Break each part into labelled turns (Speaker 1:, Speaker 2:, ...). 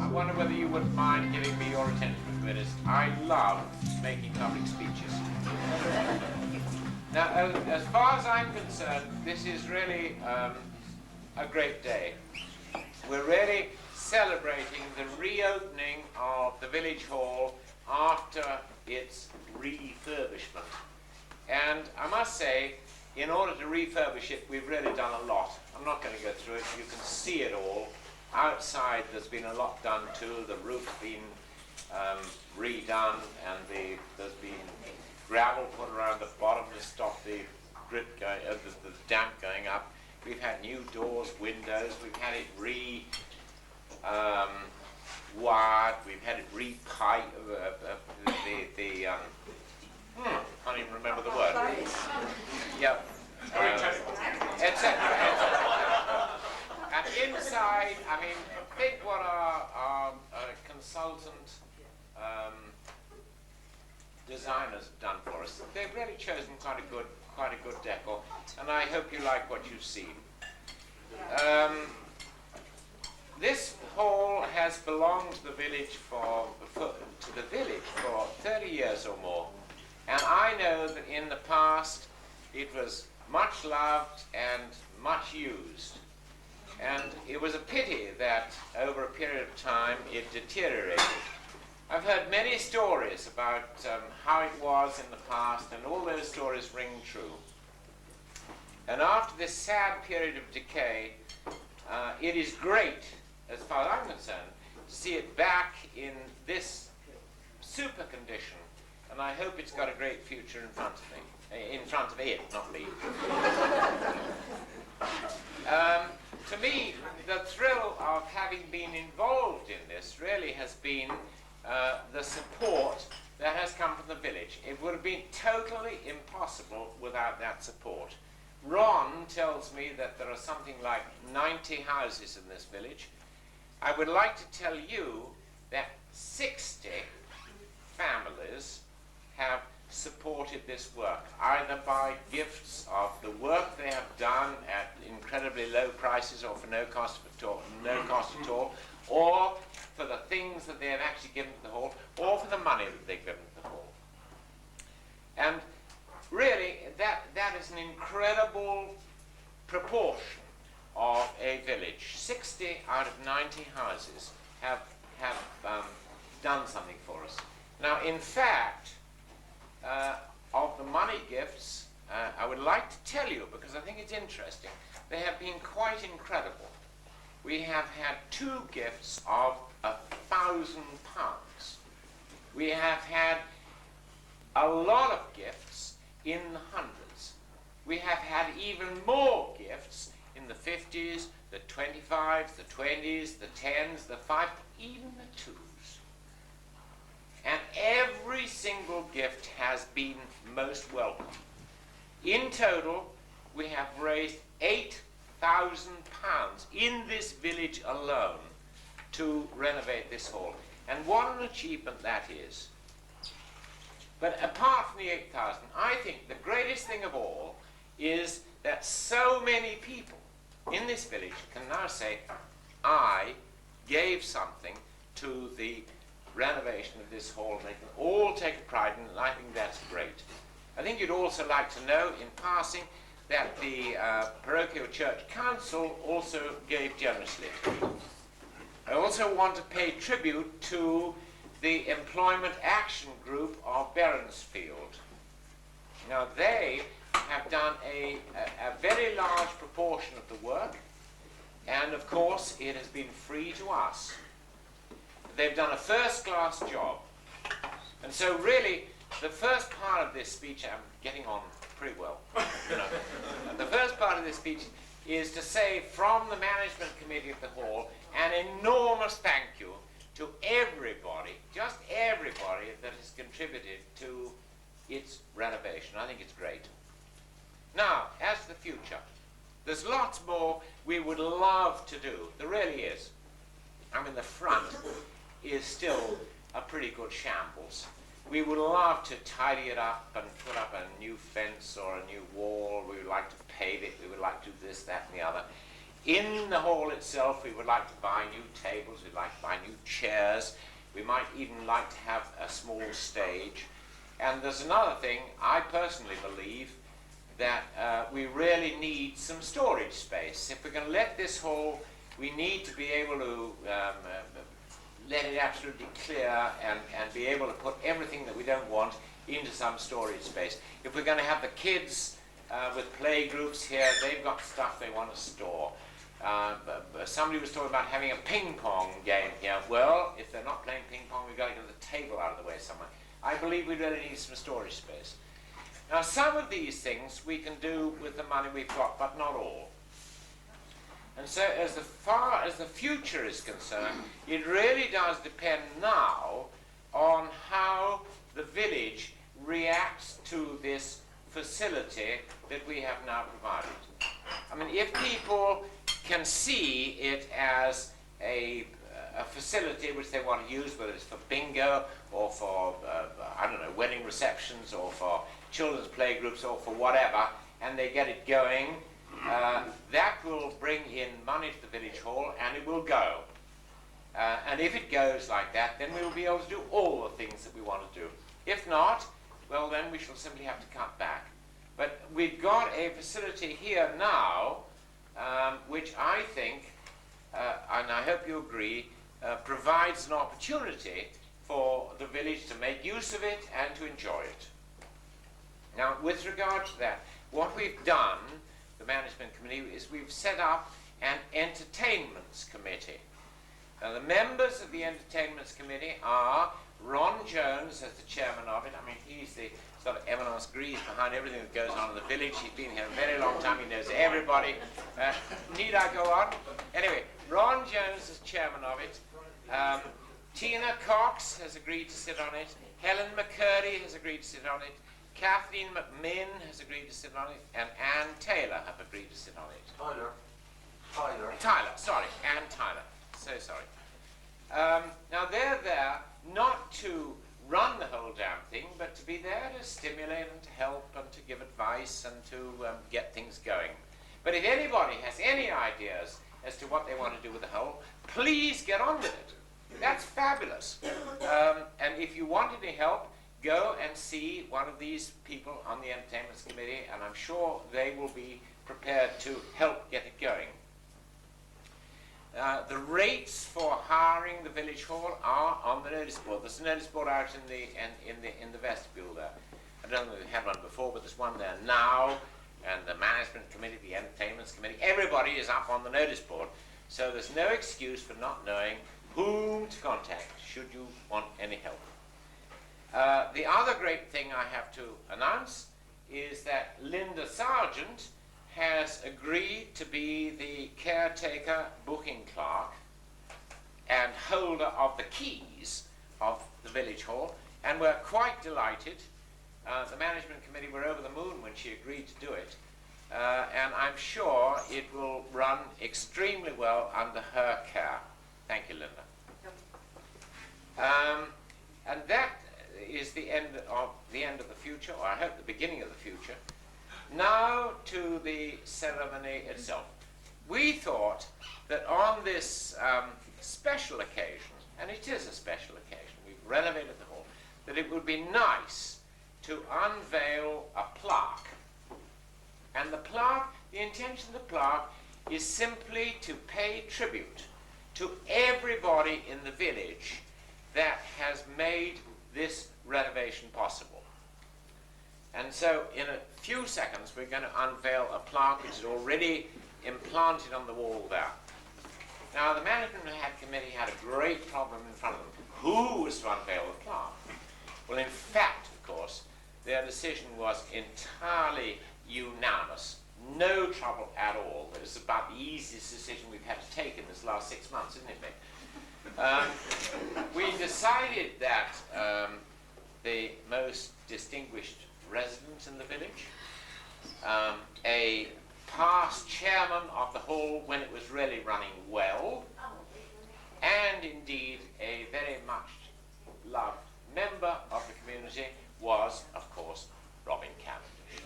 Speaker 1: wonder whether you wouldn't mind giving me your attention for a minute. I love making public speeches. Now, as far as I'm concerned, this is really a great day. We're really celebrating the reopening of the village hall after its refurbishment. And I must say, in order to refurbish it, we've really done a lot. I'm not going to go through it. You can see it all. Outside, there's been a lot done too. The roof's been redone, and there's been gravel put around the bottom to stop the grit going, the damp going up. We've had new doors, windows. We've had it wired. We've had it re-piped. Can't even remember the word. Yep. Etc. And inside, I mean, think what our consultant designers have done for us. They've really chosen quite a good decor, and I hope you like what you've seen. This hall has belonged to the village for 30 years or more, and I know that in the past it was much loved and much used, and it was a pity that over a period of time it deteriorated. I've heard many stories about how it was in the past, and all those stories ring true. And after this sad period of decay, it is great, as far as I'm concerned, to see it back in this super condition, and I hope it's got a great future in front of me. In front of it, not me. To me, the thrill of having been involved in this really has been the support that has come from the village. It would have been totally impossible without that support. Ron tells me that there are something like 90 houses in this village. I would like to tell you that 60 families have supported this work, either by gifts of the work they have done at incredibly low prices or for no cost at all, or for the things that they have actually given to the hall, or for the money that they've given to the hall. And really, that is an incredible proportion of a village. 60 out of 90 houses have done something for us. Now, in fact, of the money gifts, I would like to tell you, because I think it's interesting, they have been quite incredible. We have had 2 gifts of £1,000. We have had a lot of gifts in the hundreds. We have had even more gifts in the 50s, the 25s, the 20s, the 10s, the 5s, even the 2s. And every single gift has been most welcome. In total, we have raised £8,000 in this village alone to renovate this hall. And what an achievement that is. But apart from the 8,000, I think the greatest thing of all is that so many people in this village can now say, I gave something to the renovation of this hall, and they can all take a pride in it, and I think that's great. I think you'd also like to know, in passing, that the Parochial Church Council also gave generously. I also want to pay tribute to the Employment Action Group of Berensfield. Now, they have done a very large proportion of the work, and of course it has been free to us. They've done a first-class job. And so really, the first part of this speech, I'm getting on pretty well, you know. The first part of this speech is to say from the management committee of the hall an enormous thank you to everybody, just everybody that has contributed to its renovation. I think it's great. Now, as to the future, there's lots more we would love to do. There really is. I mean, the front is still a pretty good shambles. We would love to tidy it up and put up a new fence or a new wall. We would like to pave it. We would like to do this, that, and the other. In the hall itself, we would like to buy new tables, we'd like to buy new chairs, we might even like to have a small stage. And there's another thing, I personally believe that we really need some storage space. If we're going to let this hall, we need to be able to let it absolutely clear and be able to put everything that we don't want into some storage space. If we're going to have the kids with play groups here, they've got stuff they want to store. Somebody was talking about having a ping pong game here. Well, if they're not playing ping pong, we've got to get the table out of the way somewhere. I believe we really need some storage space. Now, some of these things we can do with the money we've got, but not all. And so as far as the future is concerned, it really does depend now on how the village reacts to this facility that we have now provided. I mean, if people can see it as a facility which they want to use, whether it's for bingo or for, I don't know, wedding receptions or for children's play groups or for whatever, and they get it going, that will bring in money to the village hall and it will go. And if it goes like that, then we will be able to do all the things that we want to do. If not, well, then we shall simply have to cut back. But we've got a facility here now, which I think, and I hope you agree, provides an opportunity for the village to make use of it and to enjoy it. Now, with regard to that, what we've done, the management committee, is we've set up an entertainments committee. Now, the members of the entertainments committee are Ron Jones as the chairman of it. I mean, he's the sort of eminence grise behind everything that goes on in the village. He's been here a very long time. He knows everybody. Need I go on? Anyway, Ron Jones is chairman of it. Tina Cox has agreed to sit on it. Helen McCurdy has agreed to sit on it. Kathleen McMinn has agreed to sit on it. And Ann Taylor have agreed to sit on it. Tyler, sorry, Ann Tyler. So sorry. Now they're there not to run the whole damn thing, but to be there to stimulate and to help and to give advice and to get things going. But if anybody has any ideas as to what they want to do with the whole, please get on with it. That's fabulous. And if you want any help, go and see one of these people on the entertainments committee, and I'm sure they will be prepared to help get it going. The rates for hiring the village hall are on the notice board. There's a notice board out in the vestibule there. I don't know if we had one before, but there's one there now. And the management committee, the entertainments committee, everybody is up on the notice board. So there's no excuse for not knowing whom to contact should you want any help. The other great thing I have to announce is that Linda Sargent has agreed to be the caretaker booking clerk and holder of the keys of the village hall, and we're quite delighted. The management committee were over the moon when she agreed to do it, and I'm sure it will run extremely well under her care. Thank you, Linda. And that is the end of the future, or I hope the beginning of the future. Now to the ceremony itself. We thought that on this special occasion, and it is a special occasion, we've renovated the hall, that it would be nice to unveil a plaque. And the plaque, the intention of the plaque is simply to pay tribute to everybody in the village that has made this renovation possible. And so in a few seconds we're going to unveil a plaque which is already implanted on the wall there. Now the management committee had a great problem in front of them. Who was to unveil the plaque? Well, in fact, of course, their decision was entirely unanimous. No trouble at all. It was about the easiest decision we've had to take in this last 6 months, isn't it, Mick? We decided that the most distinguished resident in the village, a past chairman of the hall when it was really running well, and indeed a very much loved member of the community was, of course, Robin Cavendish.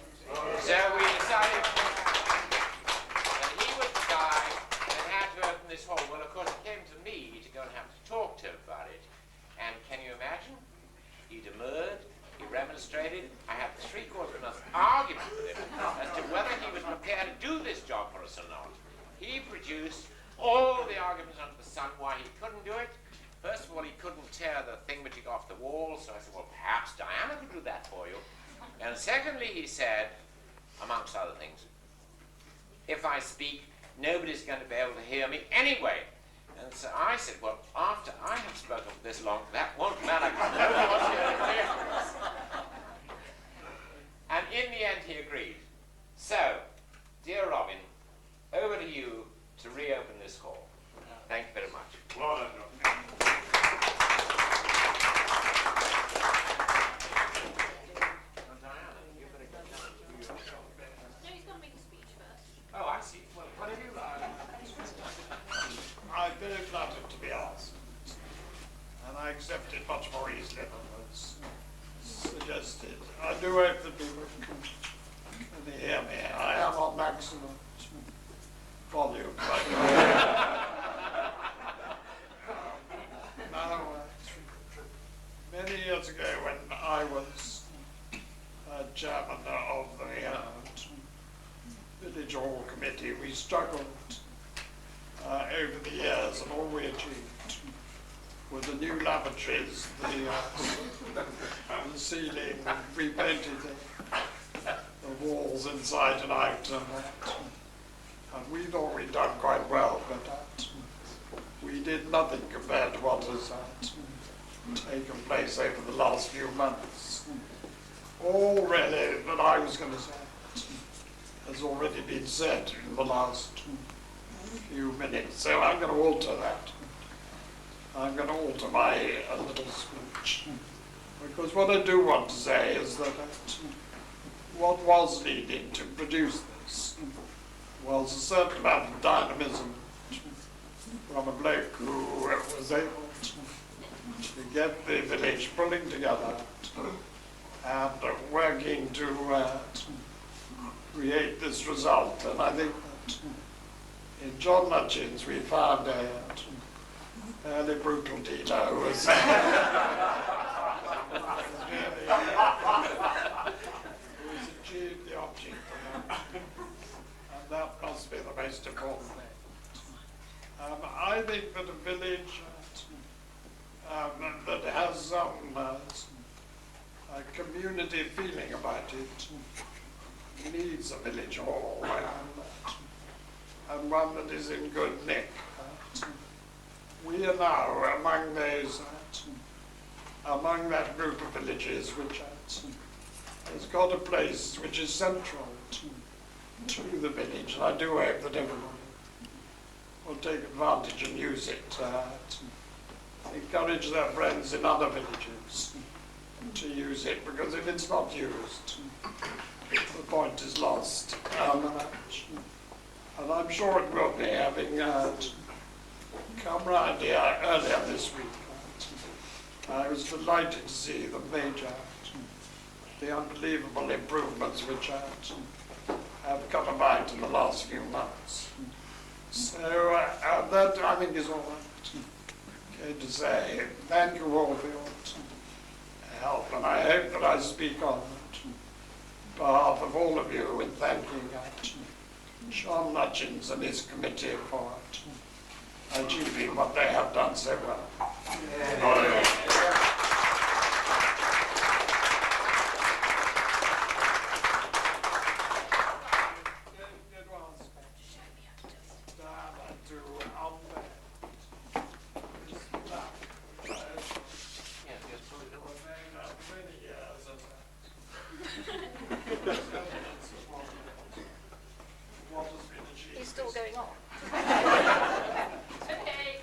Speaker 1: So we decided that he was the guy authoritative about it. And can you imagine? He demurred, he remonstrated. I had 3/4 of an argument with him as to whether he was prepared to do this job for us or not. He produced all the arguments under the sun why he couldn't do it. First of all, he couldn't tear the thingamajig off the wall, so I said, well, perhaps Diana could do that for you. And secondly, he said, amongst other things, if I speak, nobody's going to be able to hear me anyway. And so I said, well, after I have spoken for this long, that won't matter, because nobody wants to hear me. And in the end, he agreed. So, dear Robin, over to you to reopen this hall. Thank you very much.
Speaker 2: Well done,
Speaker 1: Diana, you better get down.
Speaker 3: No, he's got to make a speech first.
Speaker 1: Oh, I see. Well, whatever you like.
Speaker 2: I'm very flattered to be asked, and I accept it much more easily than was suggested. I do hope that people can hear me. I am on maximum volume. Now, many years ago when I was chairman of the Village Hall Committee, we struggled over the years, and all we achieved were the new lavatories, the ceiling, repainted the walls inside and out, and we thought we'd done quite well, but we did nothing compared to what has taken place over the last few months. All really that I was going to say has already been said in the last few minutes, so I'm going to alter that. I'm going to alter my little speech, because what I do want to say is that what was needed to produce this was a certain amount of dynamism from a bloke who was able to get the village pulling together and working to create this result. And I think that in John Hutchins we found a fairly brutal dealer who was achieved the object, and that must be the most important thing. I think that a village that has some community feeling about it needs a village hall, and one that is in good nick. We are now among those, among that group of villages which has got a place which is central to the village, and I do hope that everyone will take advantage and use it to encourage their friends in other villages to use it, because if it's not used, the point is lost. And I'm sure it will be, having come round here earlier this week. I was delighted to see the unbelievable improvements which have come about in the last few months. So that, I think, is all I'm going to say. Thank you all for your help, and I hope that I speak on behalf of all of you in thanking Sean Hutchins and his committee for achieving what they have done so well.
Speaker 3: He's still going on. Okay.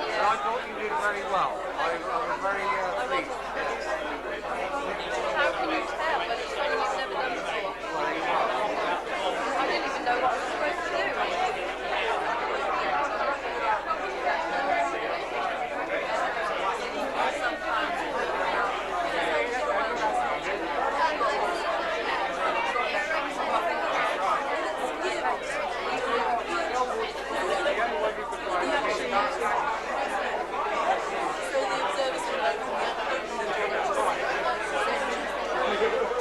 Speaker 4: And I thought you did very well. I was very pleased.
Speaker 3: How can you tell when it's something you've never done before? I didn't even know what I was supposed to do.
Speaker 4: So the observers can open the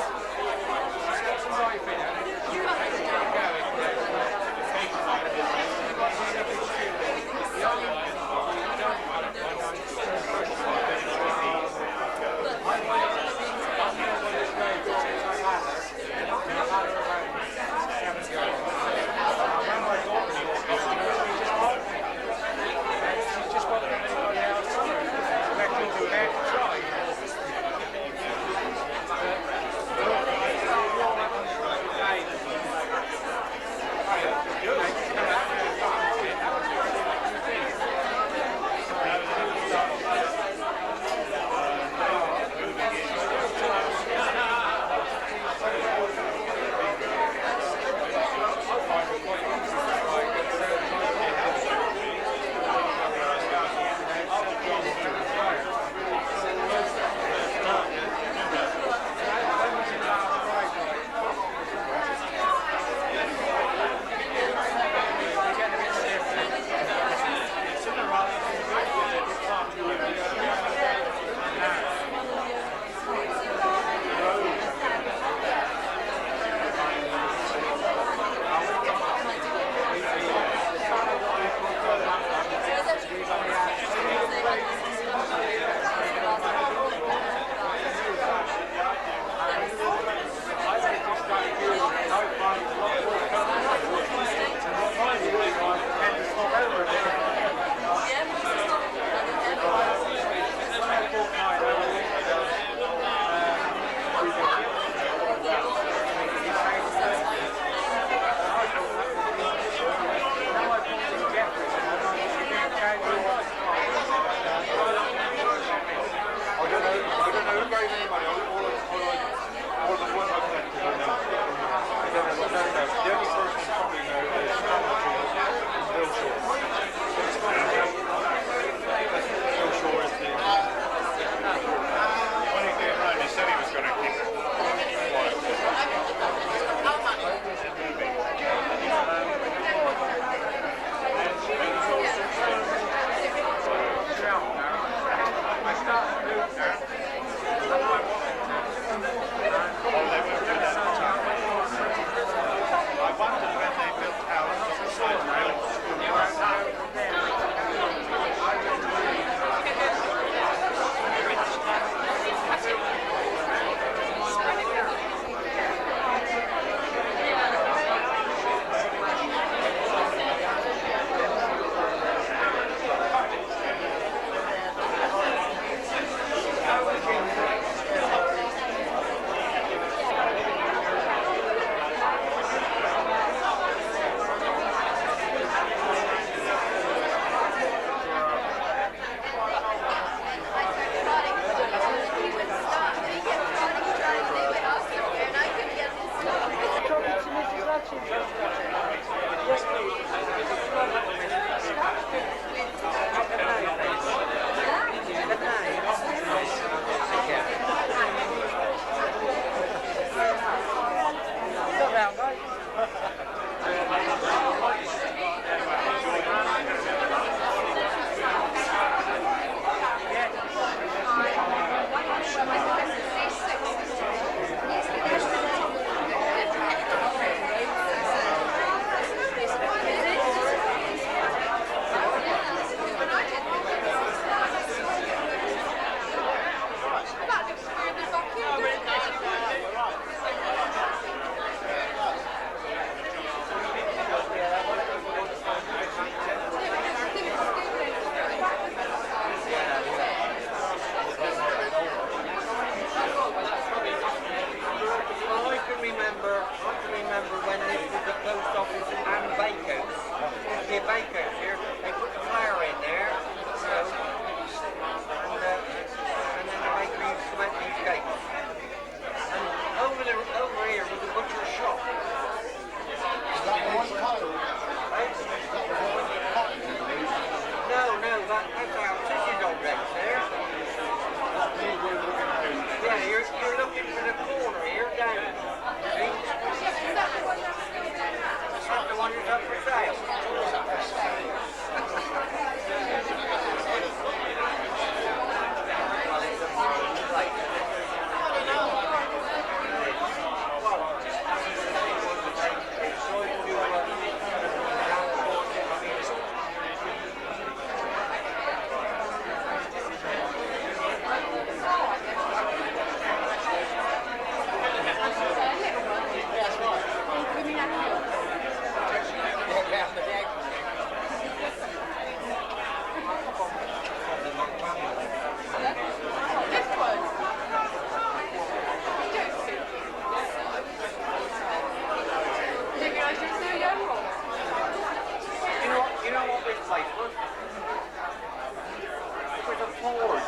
Speaker 4: forge.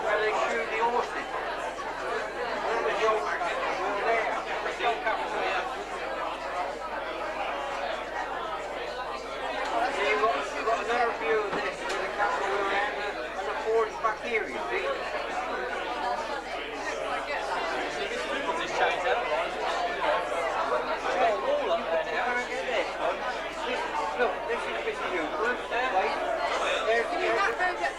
Speaker 4: Where they shoe the horses. Where was your wheel there? Your capital, yeah. So you've got another view of this with the capital wheel there and the forge back here, you see? Just change that one. Small wall up there now. Look at this one. Look, this is Mr. Euclid. There's
Speaker 3: That road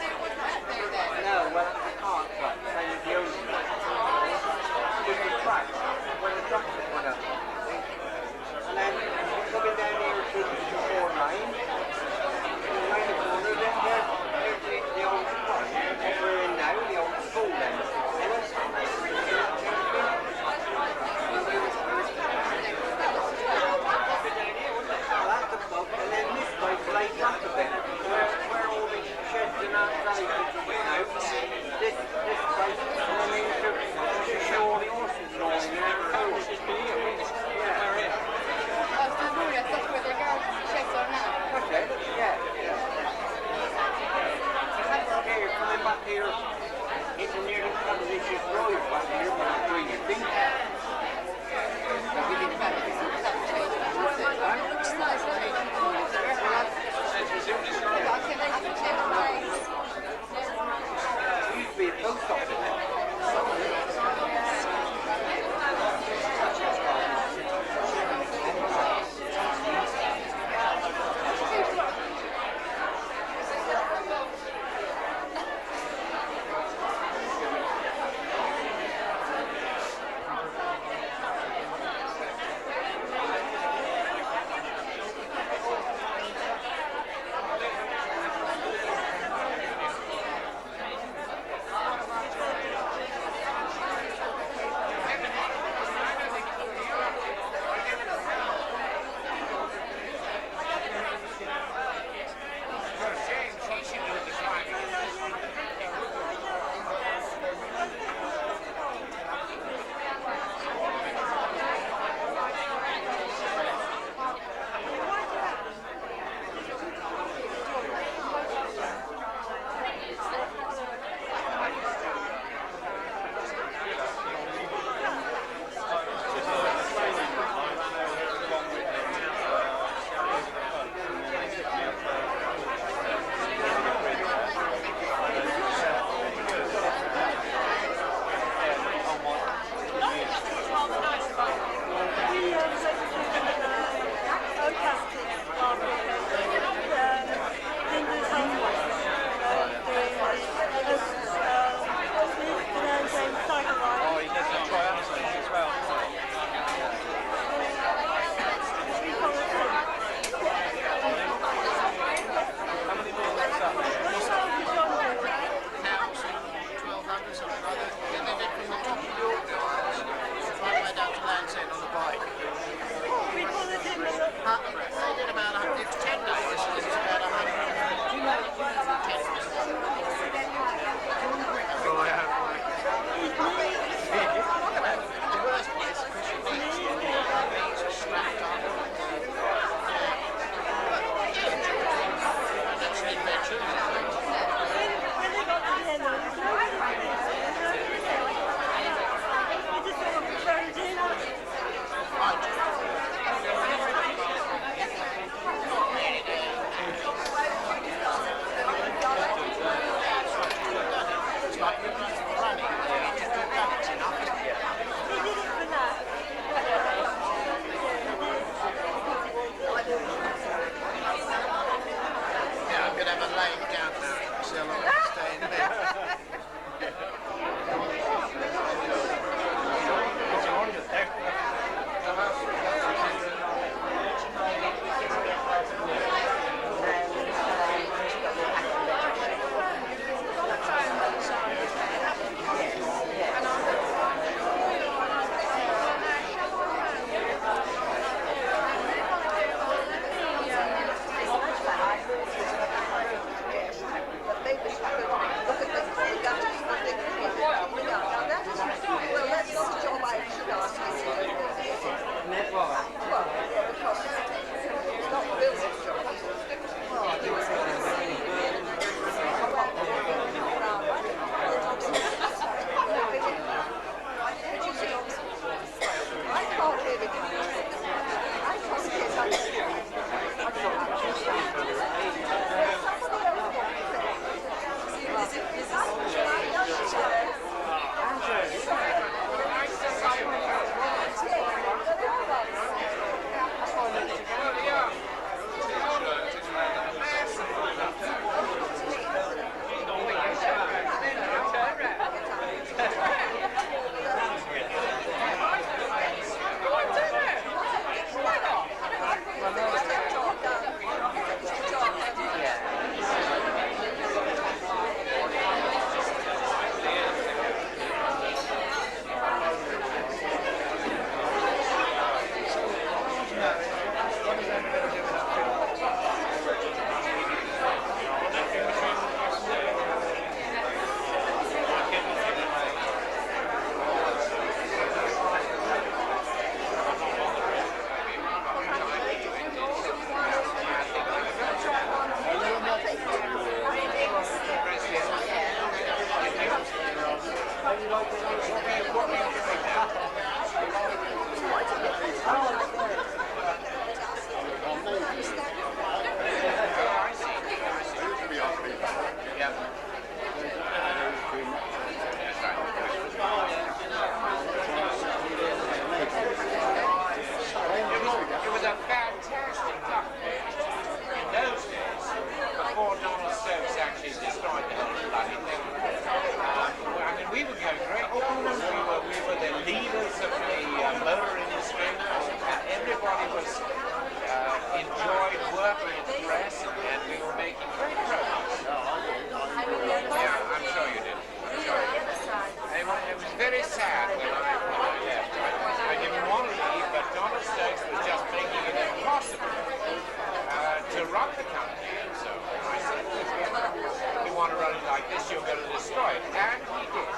Speaker 1: like this, you're going to destroy it. And he did.